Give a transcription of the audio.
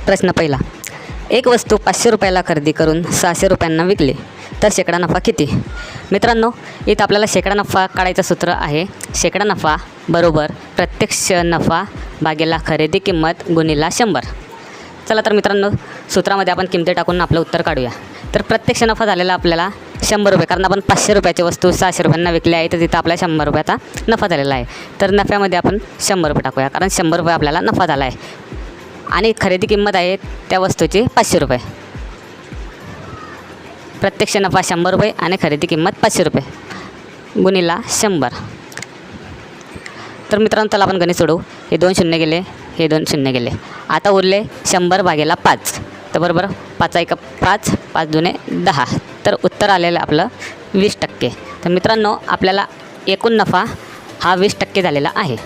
प्रश्न पहिला, एक वस्तू 500 रुपयाला खरेदी करून 600 रुपयांना विकली तर शेकडा नफा किती? मित्रांनो, इथं आपल्याला शेकडा नफा काढायचं सूत्र आहे. शेकडा नफा बरोबर प्रत्यक्ष नफा भागिले खरेदी किंमत गुणिले 100. चला तर मित्रांनो, सूत्रामध्ये आपण किमती टाकून आपलं उत्तर काढूया. तर प्रत्यक्ष नफा झालेला आपल्याला 100 रुपये, कारण आपण 500 रुपयाची वस्तू 600 रुपयांना विकली आहे, तर तिथं आपल्या 100 रुपयाचा नफा झालेला आहे. तर नफ्यामध्ये आपण 100 रुपये टाकूया, कारण 100 रुपये आपल्याला नफा झाला आहे. आणि खरेदी किंमत आहे त्या वस्तूची 500 रुपये. प्रत्यक्ष नफा 100 रुपये आणि खरेदी किंमत 500 रुपये गुणिले 100. तर मित्रांनो, त्याला आपण गणित सोडवू. हे 2 शून्य गेले, हे 2 शून्य गेले. आता उरले 100 भागिले 5. तर बरोबर 5 1 5, 5 2 10. तर उत्तर आलेलं आपलं 20%. तर मित्रांनो, आपल्याला एकूण नफा हा 20% झालेला आहे.